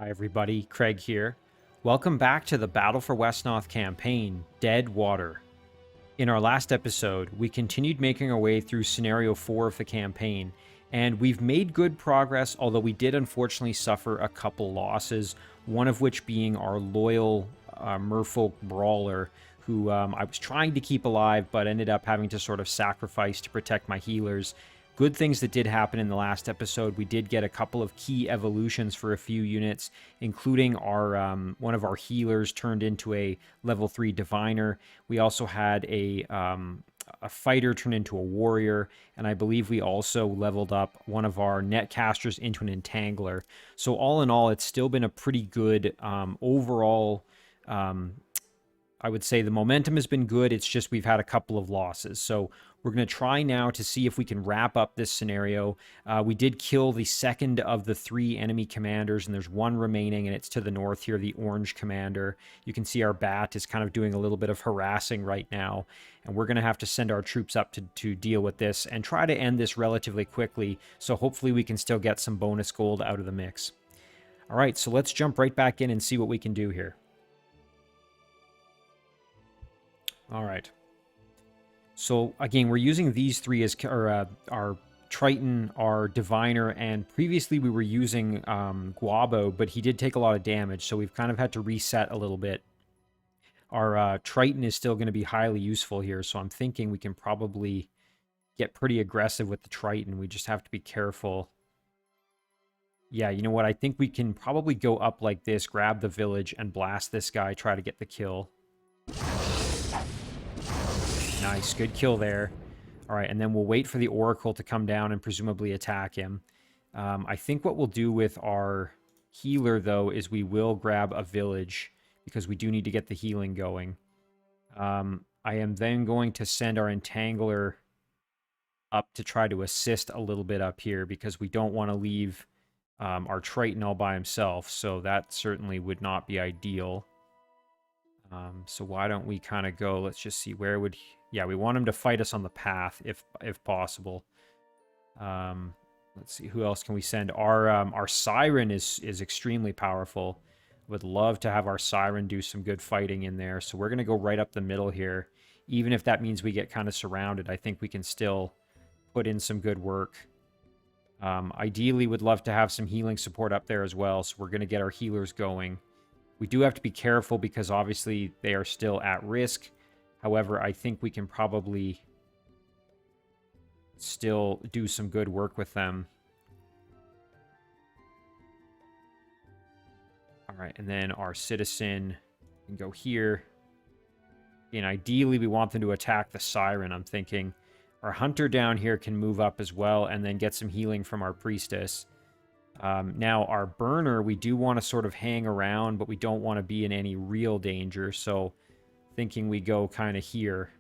Hi everybody, Craig here. Welcome back to the Battle for Wesnoth campaign, Dead Water. In our last episode, we continued making our way through Scenario 4 of the campaign, and we've made good progress, although we did unfortunately suffer a couple losses, one of which being our loyal merfolk brawler, who I was trying to keep alive, but ended up having to sort of sacrifice to protect my healers. Good things that did happen in the last episode. We did get a couple of key evolutions for a few units, including our one of our healers turned into a level 3 diviner. We also had a fighter turn into a warrior, and I believe we also leveled up one of our netcasters into an entangler. So all in all, it's still been a pretty good overall. I would say the momentum has been good. It's just we've had a couple of losses. So we're going to try now to see if we can wrap up this scenario. We did kill the second of the 3 enemy commanders, and there's one remaining, and it's to the north here, the orange commander. You can see our bat is kind of doing a little bit of harassing right now, and we're going to have to send our troops up to deal with this and try to end this relatively quickly, so hopefully we can still get some bonus gold out of the mix. All right, so let's jump right back in and see what we can do here. All right. So again, we're using these 3 as our Triton, our Diviner, and previously we were using Guabo, but he did take a lot of damage, so we've kind of had to reset a little bit. Our Triton is still going to be highly useful here, so I'm thinking we can probably get pretty aggressive with the Triton. We just have to be careful. Yeah, you know what? I think we can probably go up like this, grab the village, and blast this guy, try to get the kill. Nice, good kill there. All right, and then we'll wait for the Oracle to come down and presumably attack him. I think what we'll do with our healer, though, is we will grab a village because we do need to get the healing going. I am then going to send our Entangler up to try to assist a little bit up here because we don't want to leave our Triton all by himself, so that certainly would not be ideal. So why don't we kind of go, let's just see, where would he... Yeah, we want him to fight us on the path, if possible. Let's see, who else can we send? Our Siren is extremely powerful. Would love to have our Siren do some good fighting in there. So we're going to go right up the middle here. Even if that means we get kind of surrounded, I think we can still put in some good work. Ideally, would love to have some healing support up there as well. So we're going to get our healers going. We do have to be careful because obviously they are still at risk. However, I think we can probably still do some good work with them. All right, and then our citizen can go here. And ideally, we want them to attack the Siren, I'm thinking. Our hunter down here can move up as well and then get some healing from our priestess. Now, our burner, we do want to sort of hang around, but we don't want to be in any real danger, so thinking we go kind of here.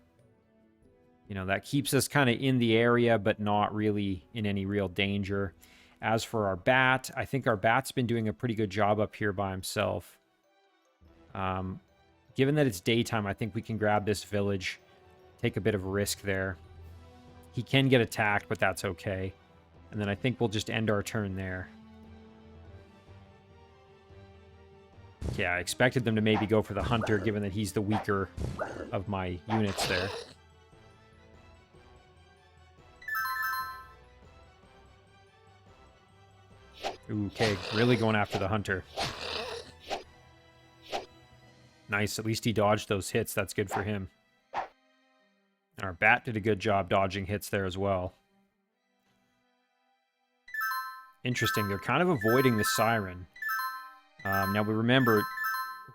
You know, that keeps us kind of in the area, but not really in any real danger. As for our bat, I think our bat's been doing a pretty good job up here by himself. Given that it's daytime, I think we can grab this village, take a bit of a risk there. He can get attacked, but that's okay. And then I think we'll just end our turn there. Yeah, I expected them to maybe go for the hunter, given that he's the weaker of my units there. Okay, really going after the hunter. Nice, at least he dodged those hits. That's good for him. And our bat did a good job dodging hits there as well. Interesting, they're kind of avoiding the Siren. Now we remember,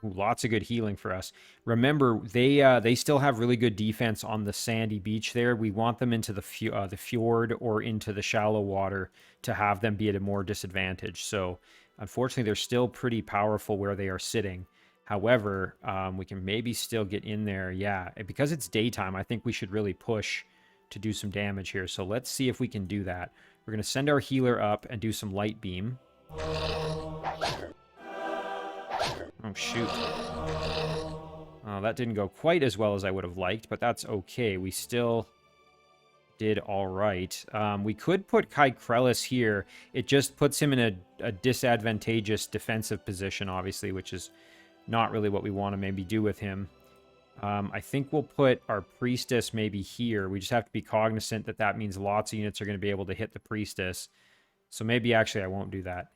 lots of good healing for us. Remember, they still have really good defense on the sandy beach there. We want them into the fjord or into the shallow water to have them be at a more disadvantage. So, unfortunately, they're still pretty powerful where they are sitting. However, we can maybe still get in there. Yeah, because it's daytime, I think we should really push to do some damage here. So let's see if we can do that. We're going to send our healer up and do some light beam. Oh, shoot. That didn't go quite as well as I would have liked, but that's okay. We still did all right. We could put Kai Krellis here. It just puts him in a disadvantageous defensive position, obviously, which is not really what we want to maybe do with him. I think we'll put our Priestess maybe here. We just have to be cognizant that that means lots of units are going to be able to hit the Priestess. So maybe actually I won't do that.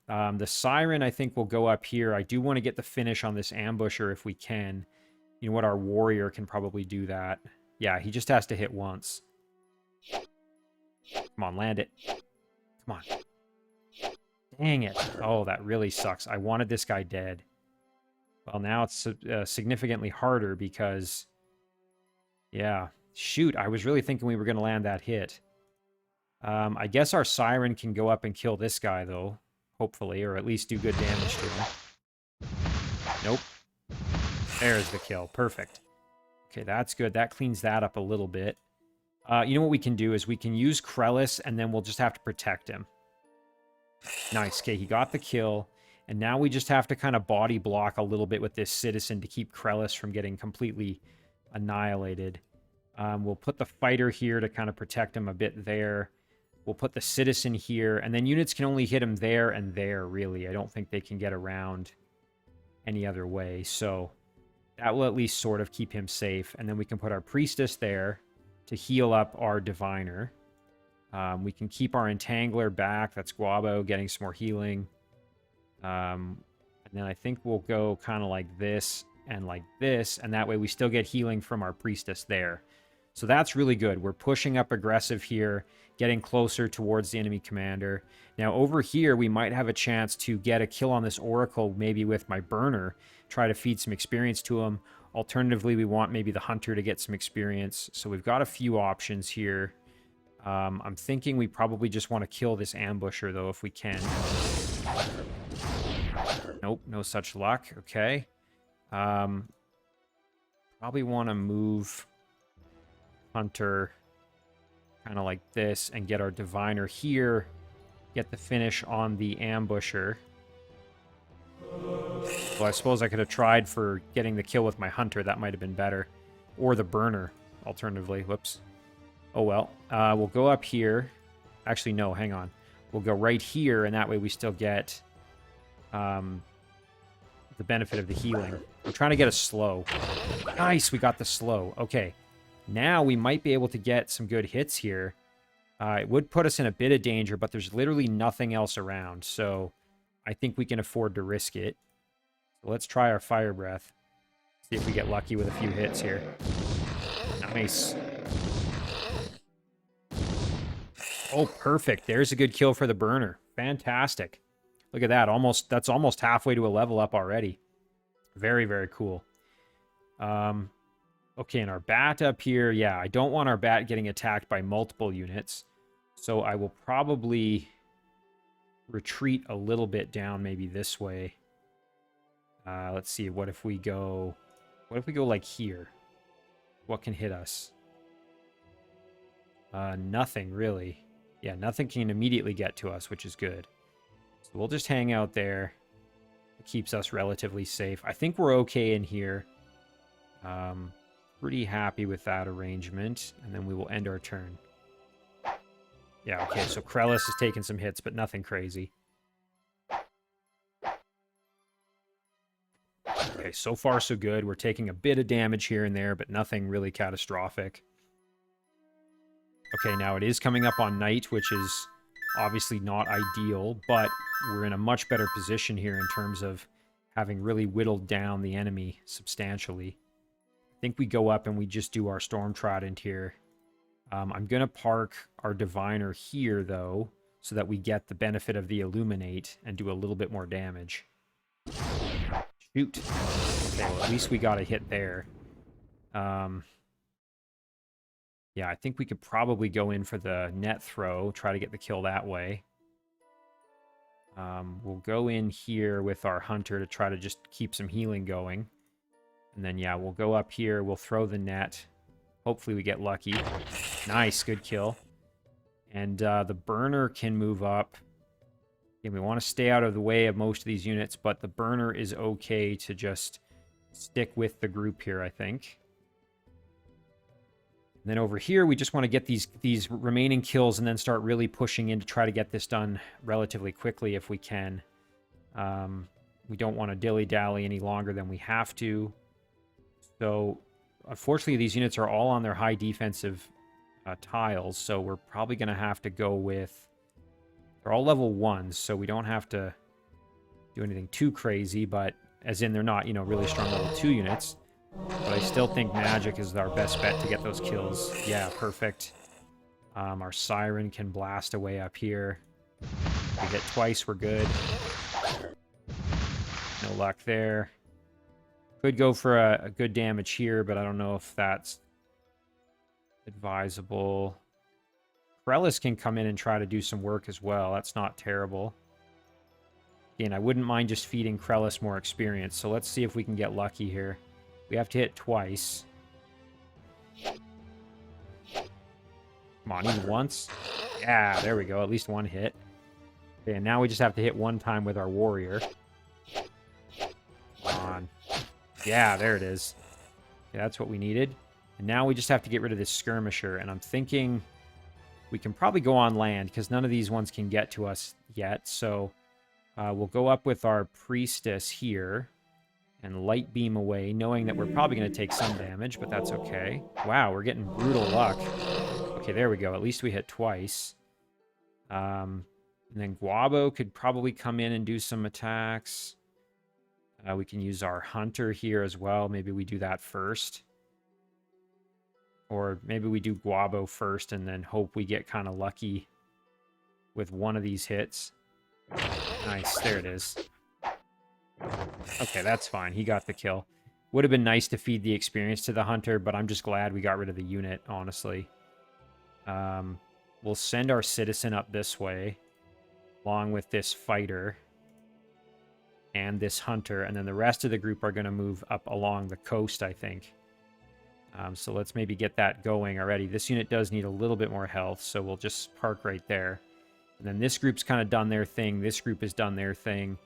The Siren, I think, will go up here. I do want to get the finish on this Ambusher if we can. You know what? Our Warrior can probably do that. Yeah, he just has to hit once. Come on, land it. Come on. Dang it. Oh, that really sucks. I wanted this guy dead. Well, now it's significantly harder because... Yeah. Shoot, I was really thinking we were going to land that hit. I guess our Siren can go up and kill this guy, though. Hopefully, or at least do good damage to him. Nope. There's the kill. Perfect. Okay, that's good. That cleans that up a little bit. You know what we can do is we can use Krellis, and then we'll just have to protect him. Nice. Okay, he got the kill. And now we just have to kind of body block a little bit with this Citizen to keep Krellis from getting completely annihilated. We'll put the Fighter here to kind of protect him a bit there. We'll put the Citizen here, and then units can only hit him there and there, really. I don't think they can get around any other way, so that will at least sort of keep him safe. And then we can put our Priestess there to heal up our Diviner. We can keep our Entangler back. That's Guabo getting some more healing. And then I think we'll go kind of like this, and that way we still get healing from our Priestess there. So that's really good. We're pushing up aggressive here, getting closer towards the enemy commander. Now over here, we might have a chance to get a kill on this Oracle, maybe with my Burner, try to feed some experience to him. Alternatively, we want maybe the Hunter to get some experience. So we've got a few options here. I'm thinking we probably just want to kill this Ambusher, though, if we can. Nope, no such luck. Okay. Probably want to move Hunter kind of like this and get our Diviner here. Get the finish on the Ambusher. Well, I suppose I could have tried for getting the kill with my Hunter. That might have been better. Or the Burner, alternatively. Whoops. Oh, well. We'll go up here. Actually, no, hang on. We'll go right here, and that way we still get the benefit of the healing. We're trying to get a slow. Nice, we got the slow. Okay. Now we might be able to get some good hits here. It would put us in a bit of danger, but there's literally nothing else around, so I think we can afford to risk it. So let's try our Fire Breath. See if we get lucky with a few hits here. Nice. Oh, perfect. There's a good kill for the Burner. Fantastic. Look at that. That's almost halfway to a level up already. Very, very cool. Okay, and our Bat up here. Yeah, I don't want our Bat getting attacked by multiple units. So I will probably retreat a little bit down maybe this way. Let's see. What if we go like here? What can hit us? Nothing, really. Yeah, nothing can immediately get to us, which is good. So we'll just hang out there. It keeps us relatively safe. I think we're okay in here. Pretty happy with that arrangement. And then we will end our turn. Yeah, okay, so Krellis is taking some hits, but nothing crazy. Okay, so far so good. We're taking a bit of damage here and there, but nothing really catastrophic. Okay, now it is coming up on night, which is obviously not ideal, but we're in a much better position here in terms of having really whittled down the enemy substantially. I think we go up and we just do our Storm Trident here. I'm going to park our Diviner here, though, so that we get the benefit of the Illuminate and do a little bit more damage. Shoot. Okay, well, at least we got a hit there. Yeah, I think we could probably go in for the net throw, try to get the kill that way. We'll go in here with our Hunter to try to just keep some healing going. And then, yeah, we'll go up here, we'll throw the net. Hopefully we get lucky. Nice, good kill. And the Burner can move up. And we want to stay out of the way of most of these units, but the Burner is okay to just stick with the group here, I think. And then over here, we just want to get these remaining kills and then start really pushing in to try to get this done relatively quickly if we can. We don't want to dilly-dally any longer than we have to. So, unfortunately, these units are all on their high defensive tiles, so we're probably going to have to go with... They're all level 1s, so we don't have to do anything too crazy, but as in they're not, you know, really strong level 2 units. But I still think magic is our best bet to get those kills. Yeah, perfect. Our Siren can blast away up here. If we hit twice, we're good. No luck there. Could go for a good damage here, but I don't know if that's advisable. Krellis can come in and try to do some work as well. That's not terrible. Again, I wouldn't mind just feeding Krellis more experience, so let's see if we can get lucky here. We have to hit twice. Come on, even once. Yeah, there we go. At least one hit. Okay, and now we just have to hit one time with our warrior. Come on. Yeah, there it is. Okay, that's what we needed. And now we just have to get rid of this skirmisher. And I'm thinking we can probably go on land because none of these ones can get to us yet. So we'll go up with our priestess here and light beam away, knowing that we're probably going to take some damage, but that's okay. Wow, we're getting brutal luck. Okay, there we go. At least we hit twice. And then Guabo could probably come in and do some attacks. We can use our hunter here as well. Maybe we do that first. Or maybe we do Guabo first and then hope we get kind of lucky with one of these hits. Nice, there it is. Okay, that's fine. He got the kill. Would have been nice to feed the experience to the hunter, but I'm just glad we got rid of the unit, honestly. We'll send our citizen up this way, along with this fighter and this hunter, and then the rest of the group are going to move up along the coast, I think. So let's maybe get that going already. This unit does need a little bit more health, so we'll just park right there. And then this group's kind of done their thing. This group has done their thing.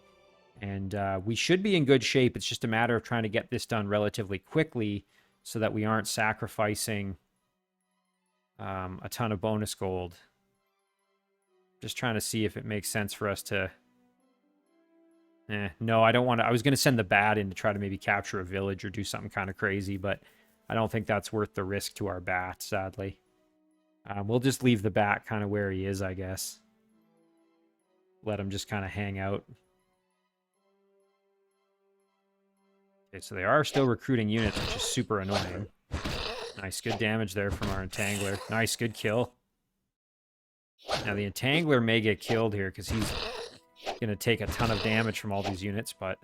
And we should be in good shape. It's just a matter of trying to get this done relatively quickly so that we aren't sacrificing a ton of bonus gold. Just trying to see if it makes sense for us to... No, I don't want to... I was going to send the bat in to try to maybe capture a village or do something kind of crazy, but I don't think that's worth the risk to our bat, sadly. We'll just leave the bat kind of where he is, I guess. Let him just kind of hang out. Okay, so they are still recruiting units, which is super annoying. Nice, good damage there from our Entangler. Nice, good kill. Now, the Entangler may get killed here because he's going to take a ton of damage from all these units, but...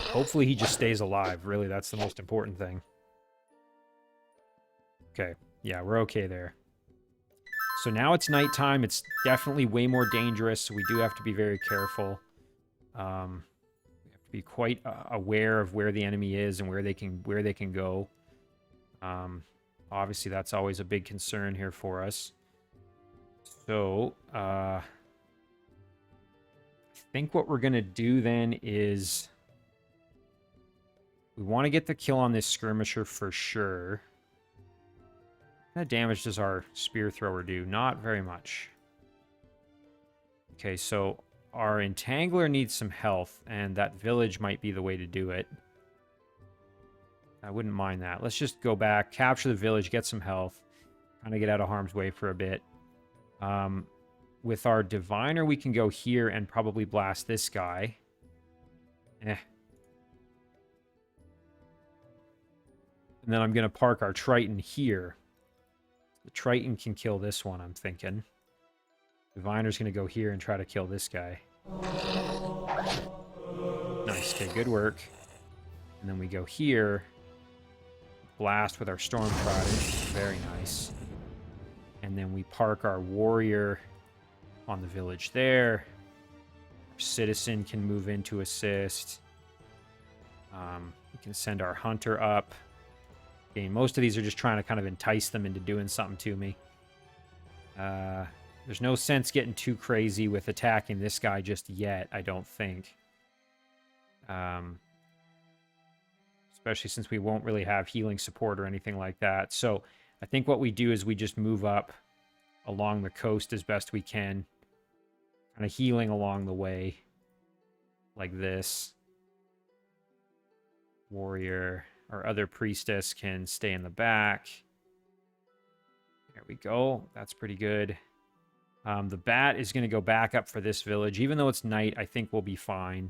hopefully he just stays alive. Really, that's the most important thing. Okay, yeah, we're okay there. So now it's nighttime. It's definitely way more dangerous, so we do have to be very careful. We have to be quite aware of where the enemy is and where they can go. Obviously, that's always a big concern here for us. So, I think what we're going to do then is... we want to get the kill on this skirmisher for sure. What kind of damage does our spear thrower do? Not very much. Okay, so our Entangler needs some health, and that village might be the way to do it. I wouldn't mind that. Let's just go back, capture the village, get some health, kind of get out of harm's way for a bit. With our Diviner, we can go here and probably blast this guy. And then I'm going to park our Triton here. The Triton can kill this one, I'm thinking. Diviner's going to go here and try to kill this guy. Nice. Okay, good work. And then we go here. Blast with our Storm Trident. Very nice. And then we park our Warrior on the village there. Our Citizen can move in to assist. We can send our Hunter up. Okay, most of these are just trying to kind of entice them into doing something to me. There's no sense getting too crazy with attacking this guy just yet, I don't think. especially since we won't really have healing support or anything like that. So I think what we do is we just move up along the coast as best we can, kind of healing along the way like this. Warrior, our other priestess, can stay in the back. There we go. That's pretty good. The bat is going to go back up for this village. Even though it's night, I think we'll be fine.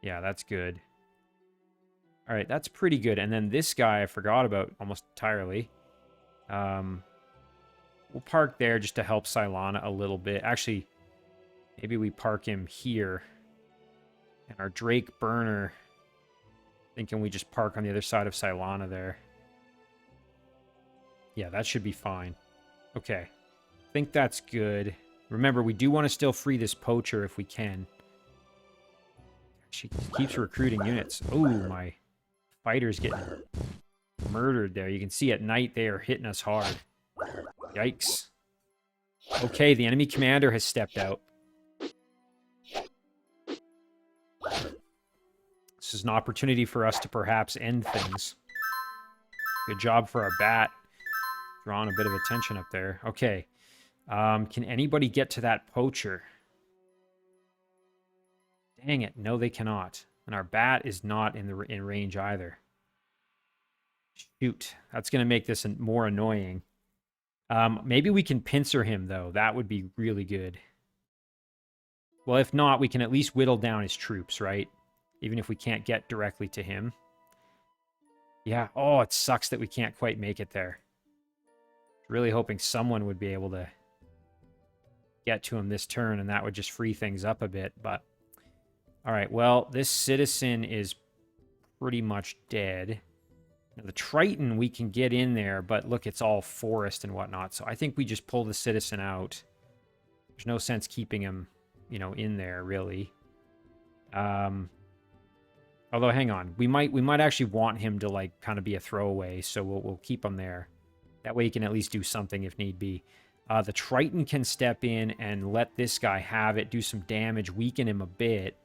Yeah, that's good. All right, that's pretty good. And then this guy I forgot about almost entirely. We'll park there just to help Cylana a little bit. Actually, maybe we park him here. And our Drake Burner, thinking we just park on the other side of Cylana there. Yeah, that should be fine. Okay. I think that's good. Remember, we do want to still free this poacher if we can. She keeps recruiting units. Oh, my fighter's getting murdered there. You can see at night they are hitting us hard. Yikes. Okay, the enemy commander has stepped out. This is an opportunity for us to perhaps end things. Good job for our bat. Drawing a bit of attention up there. Okay. Can anybody get to that poacher? Dang it. No, they cannot. And our bat is not in range either. Shoot. That's going to make this more annoying. Maybe we can pincer him, though. That would be really good. Well, if not, we can at least whittle down his troops, right? Even if we can't get directly to him. Yeah. Oh, it sucks that we can't quite make it there. Really hoping someone would be able to get to him this turn, and that would just free things up a bit. But all right, well, this citizen is pretty much dead. Now, the Triton, we can get in there, but look, it's all forest and whatnot. So I think we just pull the citizen out. There's no sense keeping him, you know, in there really. Although, hang on, we might actually want him to like kind of be a throwaway, so we'll keep him there. That way he can at least do something if need be. The Triton can step in and let this guy have it, do some damage, weaken him a bit.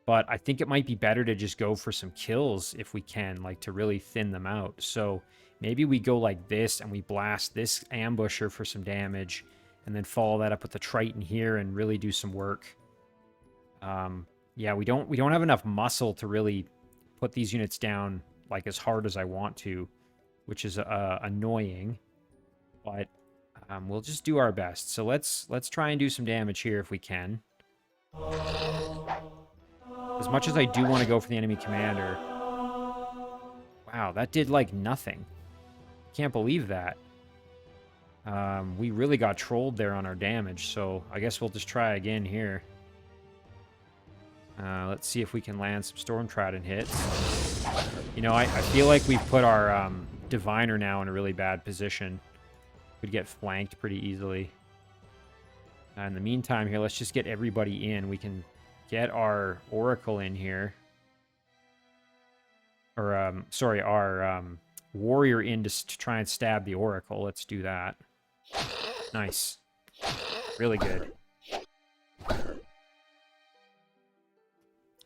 But I think it might be better to just go for some kills if we can, like to really thin them out. So maybe we go like this and we blast this ambusher for some damage and then follow that up with the Triton here and really do some work. Yeah, we don't have enough muscle to really put these units down like as hard as I want to, which is annoying, but we'll just do our best. So let's try and do some damage here if we can. As much as I do want to go for the enemy commander. Wow, that did like nothing. Can't believe that. We really got trolled there on our damage, so I guess we'll just try again here. Let's see if we can land some Storm Triton hits. You know, I feel like we've put our Diviner now in a really bad position. Could get flanked pretty easily. In the meantime here, let's just get everybody in. We can get our Oracle in here. Or, sorry, our Warrior in to try and stab the Oracle. Let's do that. Nice. Really good.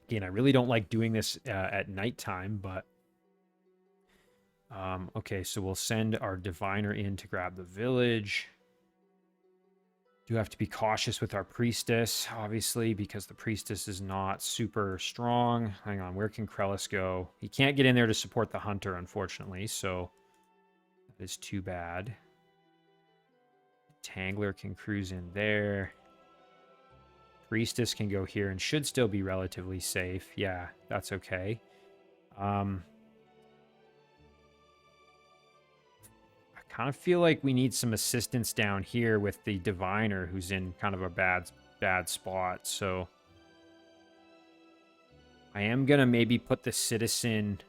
Again, I really don't like doing this at nighttime, but... okay, so we'll send our Diviner in to grab the village. Do have to be cautious with our Priestess, obviously, because the Priestess is not super strong. Hang on, where can Krellis go? He can't get in there to support the Hunter, unfortunately, so that is too bad. Tangler can cruise in there. Priestess can go here and should still be relatively safe. Yeah, that's okay. I kind of feel like we need some assistance down here with the Diviner, who's in kind of a bad spot. So I am going to maybe put the Citizen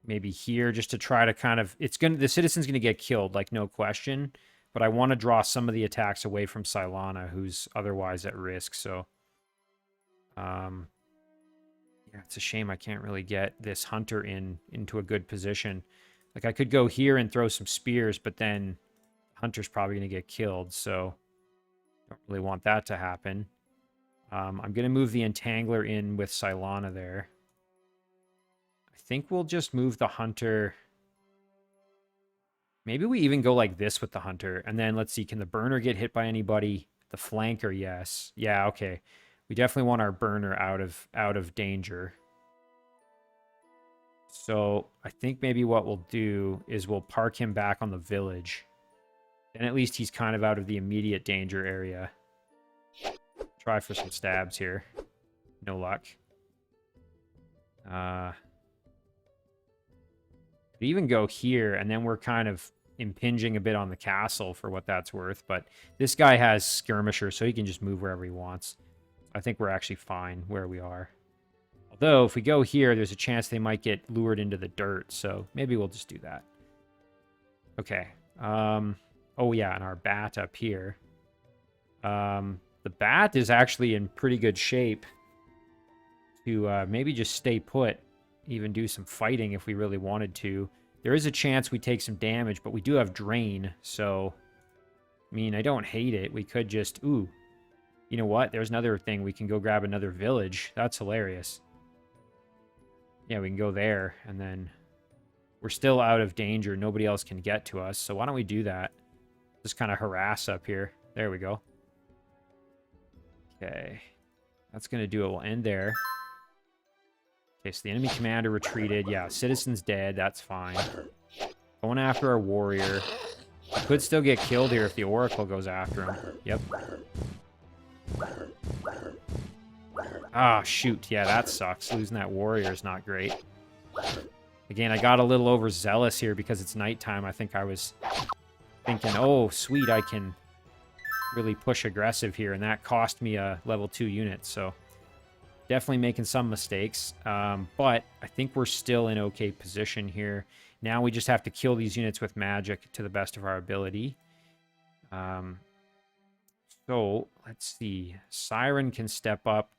maybe here just to try to kind of... the Citizen's going to get killed, like no question. But I want to draw some of the attacks away from Cylana, who's otherwise at risk. So, yeah, it's a shame I can't really get this Hunter into a good position. Like, I could go here and throw some spears, but then Hunter's probably going to get killed. So, don't really want that to happen. I'm going to move the Entangler in with Cylana there. think we'll just move the hunter. Maybe we even go like this with the hunter. And then let's see, can the burner get hit by anybody? The flanker, yes. Yeah, okay. We definitely want our burner out of danger. So I think maybe what we'll do is we'll park him back on the village. And at least he's kind of out of the immediate danger area. Try for some stabs here. No luck. We even go here, and then we're kind of impinging a bit on the castle for what that's worth. But this guy has skirmisher, so he can just move wherever he wants. I think we're actually fine where we are. Although, if we go here, there's a chance they might get lured into the dirt, so maybe we'll just do that. Okay. Oh, yeah, and our bat up here. The bat is actually in pretty good shape to maybe just stay put, even do some fighting if we really wanted to. There is a chance we take some damage, but we do have drain, so... I mean, I don't hate it. We could just... Ooh. You know what? There's another thing. We can go grab another village. That's hilarious. Yeah, we can go there, and then... We're still out of danger. Nobody else can get to us, so why don't we do that? Just kind of harass up here. There we go. Okay. That's going to do it. We'll end there. Okay, so the enemy commander retreated. Yeah, citizen's dead. That's fine. Going after our warrior. Could still get killed here if the oracle goes after him. Yep. Ah, shoot. Yeah, that sucks. Losing that warrior is not great. Again, I got a little overzealous here because it's nighttime. I think I was thinking, oh, sweet, I can really push aggressive here, and that cost me a level 2 unit, so definitely making some mistakes, but I think we're still in okay position here. Now we just have to kill these units with magic to the best of our ability. So, let's see. Siren can step up.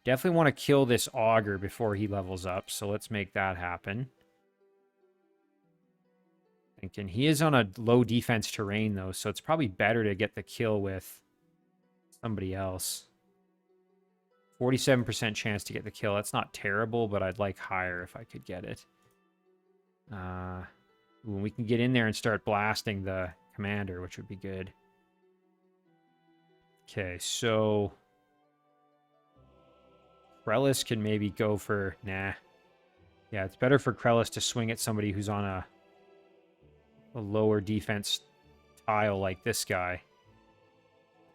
Definitely want to kill this augur before he levels up, so let's make that happen. Thinking he is on a low defense terrain, though, so it's probably better to get the kill with somebody else. 47% chance to get the kill. That's not terrible, but I'd like higher if I could get it. We can get in there and start blasting the commander, which would be good. Okay, so... Krellis can maybe go for... Nah. Yeah, it's better for Krellis to swing at somebody who's on a lower defense tile like this guy.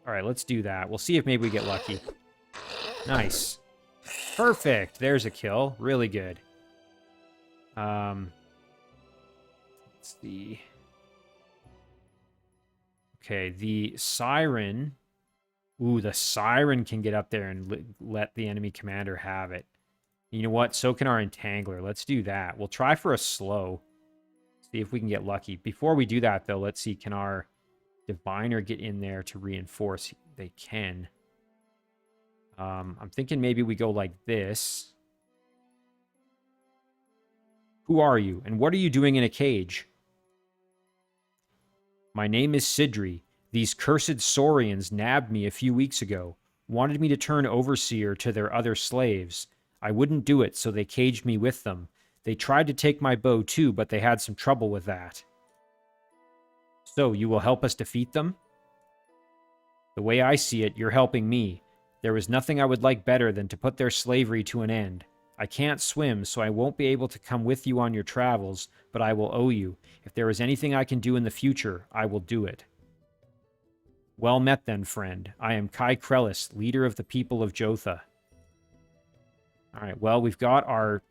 Alright, let's do that. We'll see if maybe we get lucky. Nice. Perfect. There's a kill. Really good. Let's see. Okay, the Siren. Ooh, the Siren can get up there and let the enemy commander have it. You know what? So can our Entangler. Let's do that. We'll try for a slow. See if we can get lucky. Before we do that, though, let's see. Can our Diviner get in there to reinforce? They can. I'm thinking maybe we go like this. Who are you, and what are you doing in a cage? My name is Sidri. These cursed Saurians nabbed me a few weeks ago, wanted me to turn overseer to their other slaves. I wouldn't do it, so they caged me with them. They tried to take my bow too, but they had some trouble with that. So, you will help us defeat them? The way I see it, you're helping me. There is nothing I would like better than to put their slavery to an end. I can't swim, so I won't be able to come with you on your travels, but I will owe you. If there is anything I can do in the future, I will do it. Well met then, friend. I am Kai Krellis, leader of the people of Jotha. Alright, well, we've got our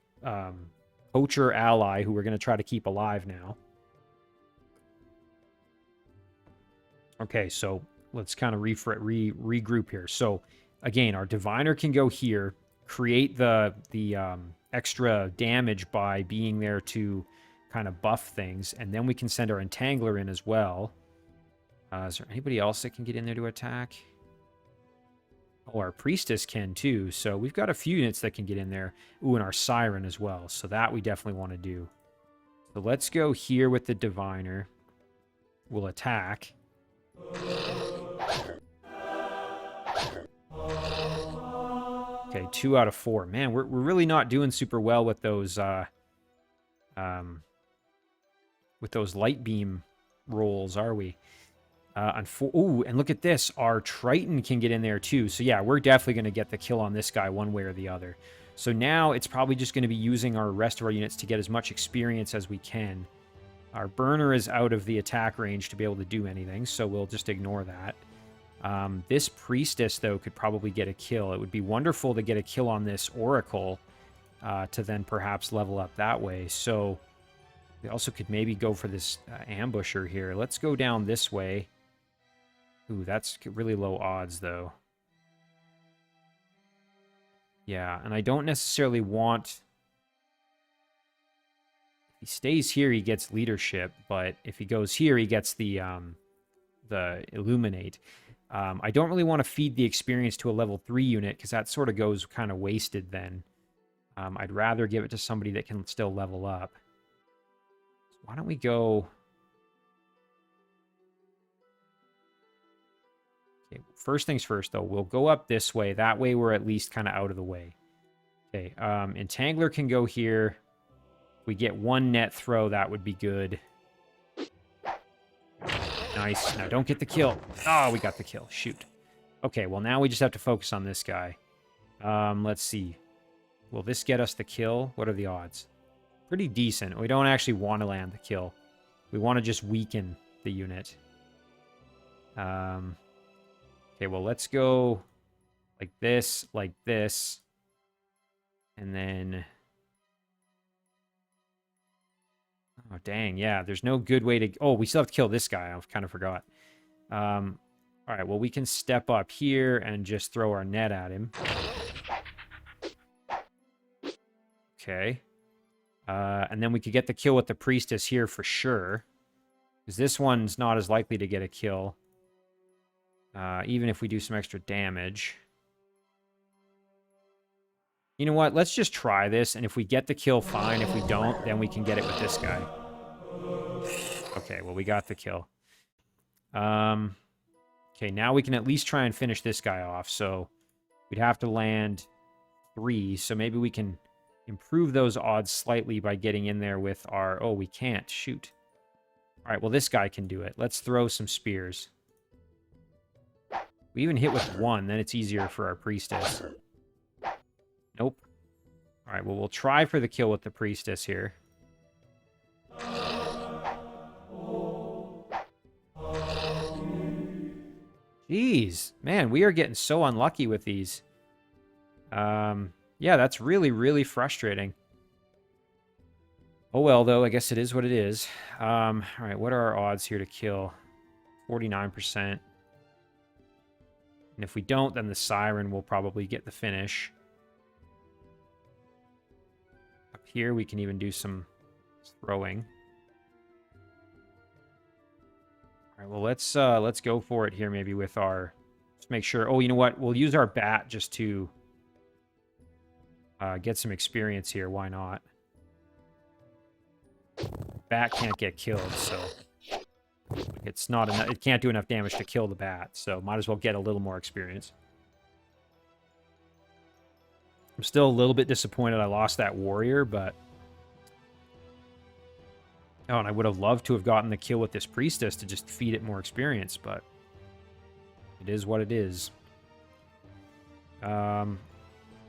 poacher ally who we're going to try to keep alive now. Okay, so let's kind of regroup here. So, again, our Diviner can go here, create the extra damage by being there to kind of buff things, and then we can send our Entangler in as well. Is there anybody else that can get in there to attack? Oh, our Priestess can too, so we've got a few units that can get in there. Ooh, and our Siren as well, so that we definitely want to do. So let's go here with the Diviner. We'll attack. Okay, 2 out of 4. Man, we're really not doing super well with those with those light beam rolls, are we? Ooh, and look at this. Our Triton can get in there too. So yeah, we're definitely going to get the kill on this guy one way or the other. So now it's probably just going to be using our rest of our units to get as much experience as we can. Our burner is out of the attack range to be able to do anything, so we'll just ignore that. This priestess, though, could probably get a kill. It would be wonderful to get a kill on this oracle to then perhaps level up that way. So we also could maybe go for this ambusher here. Let's go down this way. Ooh, that's really low odds, though. Yeah, and I don't necessarily want... If he stays here, he gets leadership, but if he goes here, he gets the illuminate. I don't really want to feed the experience to a level 3 unit, because that sort of goes kind of wasted then. I'd rather give it to somebody that can still level up. So why don't we go... Okay, first things first, though. We'll go up this way. That way we're at least kind of out of the way. Okay, Entangler can go here. If we get one net throw, that would be good. Nice. Now, don't get the kill. Oh, we got the kill. Shoot. Okay, well, now we just have to focus on this guy. Let's see. Will this get us the kill? What are the odds? Pretty decent. We don't actually want to land the kill. We want to just weaken the unit. Okay, well, let's go like this, and then... Oh, dang, yeah, there's no good way to... Oh, we still have to kill this guy. I kind of forgot. All right, well, we can step up here and just throw our net at him. Okay. And then we could get the kill with the priestess here for sure. Because this one's not as likely to get a kill. Even if we do some extra damage. You know what? Let's just try this, and if we get the kill, fine. If we don't, then we can get it with this guy. Okay, well, we got the kill. Okay, now we can at least try and finish this guy off. So we'd have to land 3, so maybe we can improve those odds slightly by getting in there with our... Oh, we can't. Shoot. All right, well, this guy can do it. Let's throw some spears. We even hit with 1, then it's easier for our priestess. Nope. All right, well, we'll try for the kill with the priestess here. Jeez, man, we are getting so unlucky with these. Yeah, that's really, really frustrating. Oh, well, though, I guess it is what it is. All right, what are our odds here to kill? 49%. And if we don't, then the Siren will probably get the finish. Up here, we can even do some throwing. All right, well, let's go for it here maybe with our... Let's make sure... Oh, you know what? We'll use our bat just to get some experience here. Why not? Bat can't get killed, so... It's not enough. It can't do enough damage to kill the bat, so might as well get a little more experience. I'm still a little bit disappointed I lost that warrior, but... Oh, and I would have loved to have gotten the kill with this priestess to just feed it more experience, but... It is what it is. Alright,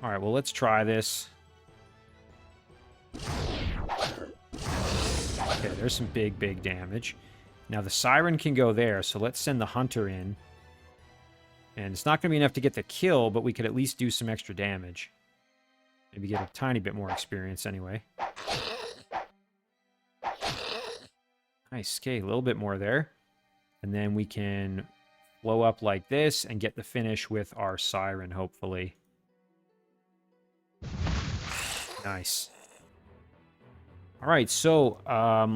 well, let's try this. Okay, there's some big, big damage. Now, the Siren can go there, so let's send the Hunter in. And it's not going to be enough to get the kill, but we could at least do some extra damage. Maybe get a tiny bit more experience anyway. Nice, okay, a little bit more there. And then we can blow up like this and get the finish with our Siren, hopefully. Nice. All right, so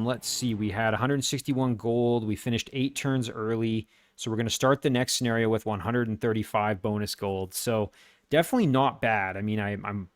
let's see. We had 161 gold. We finished 8 turns early. So we're going to start the next scenario with 135 bonus gold. So definitely not bad. I mean, I'm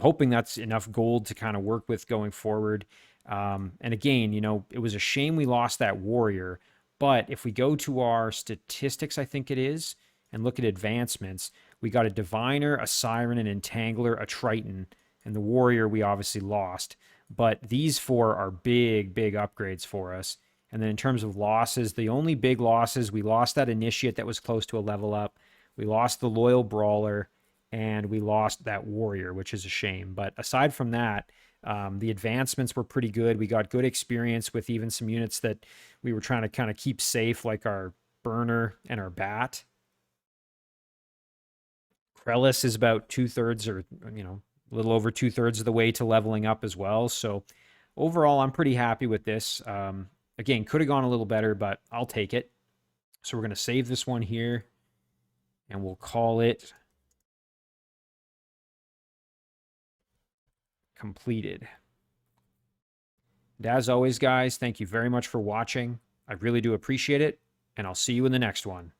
hoping that's enough gold to kind of work with going forward. And again, it was a shame we lost that warrior. But if we go to our statistics, I think it is, and look at advancements, we got a Diviner, a Siren, an Entangler, a Triton, and the warrior we obviously lost. But these 4 are big, big upgrades for us. And then in terms of losses, the only big losses, we lost that Initiate that was close to a level up. We lost the Loyal Brawler, and we lost that Warrior, which is a shame. But aside from that, the advancements were pretty good. We got good experience with even some units that we were trying to kind of keep safe, like our Burner and our Bat. Krellis is about 2/3 or, a little over 2/3 of the way to leveling up as well. So overall, I'm pretty happy with this. Again, could have gone a little better, but I'll take it. So we're going to save this one here, and we'll call it completed. And as always, guys, thank you very much for watching. I really do appreciate it, and I'll see you in the next one.